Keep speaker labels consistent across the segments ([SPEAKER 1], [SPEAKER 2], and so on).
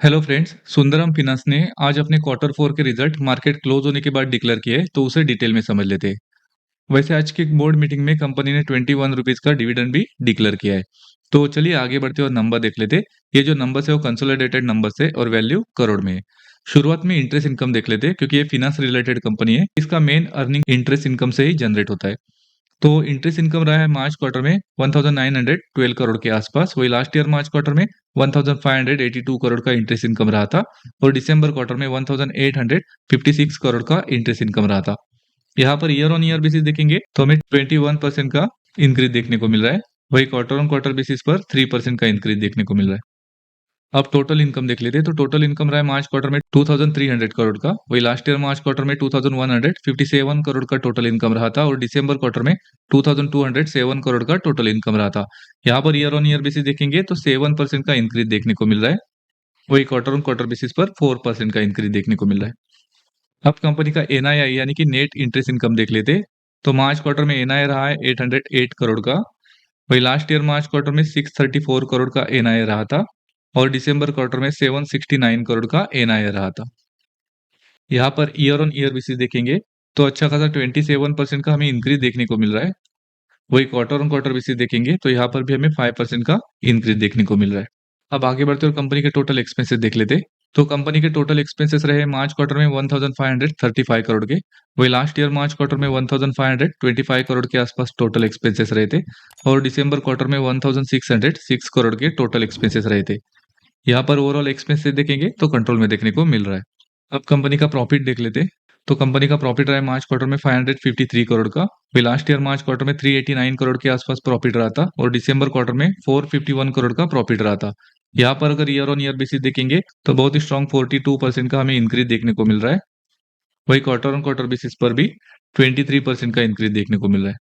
[SPEAKER 1] Hello friends, Sundaram finance ने आज अपने क्वार्टर फोर के रिजल्ट मार्केट क्लोज होने के बाद डिक्लेयर किए, तो उसे डिटेल में समझ लेते हैं। वैसे आज की बोर्ड मीटिंग में कंपनी ने 21 रुपीज का डिविडेंड भी डिक्लेयर किया है। तो चलिए आगे बढ़ते और नंबर देख लेते। ये जो नंबर्स है वो कंसोलिडेटेड नंबर्स है और वैल्यू करोड़ में है। शुरुआत में इंटरेस्ट इनकम देख लेते, क्योंकि ये फिनांस रिलेटेड कंपनी है। इसका मेन अर्निंग इंटरेस्ट इनकम से ही जनरेट होता है। तो इंटरेस्ट इनकम रहा है मार्च क्वार्टर में 1912 करोड़ के आसपास। वही लास्ट ईयर मार्च क्वार्टर में 1582 करोड़ का इंटरेस्ट इनकम रहा था। और दिसंबर क्वार्टर में 1856 करोड़ का इंटरेस्ट इनकम रहा था। यहाँ per year on year basis देखेंगे तो हमें 21% का इंक्रीज देखने को मिल रहा है। वही क्वार्टर ऑन क्वार्टर बेसिस पर 3% का इंक्रीज देखने को मिल रहा है। अब टोटल इनकम देख लेते हैं, तो टोटल इनकम रहा है मार्च क्वार्टर में 2300 करोड़ का। वही लास्ट ईयर मार्च क्वार्टर में 2157 करोड़ का टोटल इनकम रहा था। और दिसंबर क्वार्टर में 2207 करोड़ का टोटल इनकम रहा था। यहाँ per year on year basis देखेंगे तो 7% का इंक्रीज देखने को मिल रहा है। वही क्वार्टर ऑन क्वार्टर बेसिस पर 4% का इंक्रीज देखने को मिल रहा है। अब कंपनी का एनआईआई यानी कि नेट इंटरेस्ट इनकम देख लेते हैं। तो मार्च क्वार्टर में एनआई रहा है 808 करोड़ का। वही लास्ट ईयर मार्च क्वार्टर में 634 करोड़ का एनआई रहा था। और दिसंबर क्वार्टर में 769 करोड़ का एनआई रहा था। यहाँ per year on year basis देखेंगे तो अच्छा खासा 27% का हमें इंक्रीज देखने को मिल रहा है। वही क्वार्टर ऑन क्वार्टर बेसिस देखेंगे तो यहाँ पर भी हमें 5% का इंक्रीज देखने को मिल रहा है। अब आगे बढ़ते और कंपनी के टोटल एक्सपेंसेस देख लेते। तो कंपनी के टोटल एक्सपेंसेस रहे मार्च क्वार्टर में 1535 करोड़ के। वही लास्ट ईयर मार्च क्वार्टर में 1525 करोड़ के आसपास टोटल एक्सपेंसेस रहे थे। और दिसंबर क्वार्टर में 1606 करोड़ के टोटल एक्सपेंसेस रहे थे। यहाँ पर ओवरऑल एक्सपेंसेस देखेंगे तो कंट्रोल में देखने को मिल रहा है। अब कंपनी का प्रॉफिट देख लेते। तो कंपनी का प्रॉफिट रहा है मार्च क्वार्टर में 553 करोड़ का। वही लास्ट ईयर मार्च क्वार्टर में 389 करोड़ के आसपास प्रॉफिट रहा था। और दिसंबर क्वार्टर में 451 करोड़ का प्रॉफिट रहा था। यहाँ पर अगर ईयर ऑन ईयर बेसिस देखेंगे तो बहुत ही स्ट्रॉन्ग 42% का हमें इंक्रीज देखने को मिल रहा है। वही क्वार्टर ऑन क्वार्टर बेसिस पर भी 23% का इंक्रीज देखने को मिल रहा है।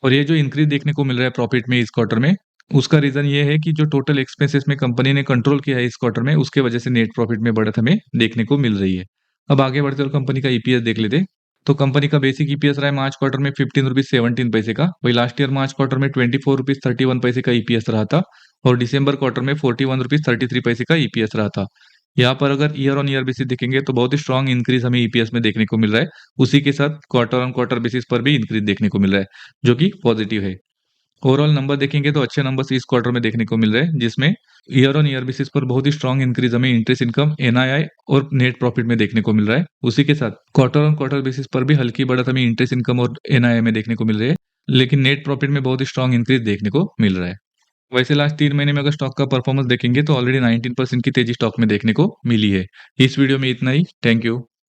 [SPEAKER 1] और ये जो इंक्रीज देखने को मिल रहा है प्रॉफिट में इस क्वार्टर में, उसका रीजन ये है कि जो टोटल एक्सपेंसेस में कंपनी ने कंट्रोल किया है इस क्वार्टर में, उसके वजह से नेट प्रॉफिट में बढ़त हमें देखने को मिल रही है। अब आगे बढ़ते और कंपनी का ईपीएस देख लेते। तो कंपनी का बेसिक ईपीएस रहा है मार्च क्वार्टर में 15 रुपीज 17 पैसे का। वही लास्ट ईयर मार्च क्वार्टर में 24 रुपीज 31 पैसे का ईपीएस रहा था। और दिसंबर क्वार्टर में 41 रुपीज 33 पैसे का ईपीएस रहा था। यहाँ पर अगर ईयर ऑन ईयर बेसिस देखेंगे तो बहुत ही स्ट्रॉन्ग इंक्रीज हमें ईपीएस में देखने को मिल रहा है। उसी के साथ क्वार्टर ऑन क्वार्टर बेसिस पर भी इंक्रीज देखने को मिल रहा है, जो कि पॉजिटिव है। ओवरऑल नंबर देखेंगे तो अच्छे नंबर्स इस क्वार्टर में देखने को मिल रहे हैं, जिसमें ईयर ऑन ईयर बेसिस पर बहुत ही स्ट्रॉन्ग इंक्रीज हमें इंटरेस्ट इनकम, एनआईआई और नेट प्रॉफिट में देखने को मिल रहा है। उसी के साथ क्वार्टर ऑन क्वार्टर बेसिस पर भी हल्की बढ़त हमें इंटरेस्ट इनकम और एनआईआई में देखने को मिल रही है। लेकिन नेट प्रॉफिट में बहुत ही स्ट्रॉन्ग इंक्रीज देखने को मिल रहा है। वैसे लास्ट 3 महीने में अगर स्टॉक का परफॉर्मेंस देखेंगे तो ऑलरेडी 19% की तेजी स्टॉक में देखने को मिली है। इस वीडियो में इतना ही। Thank you.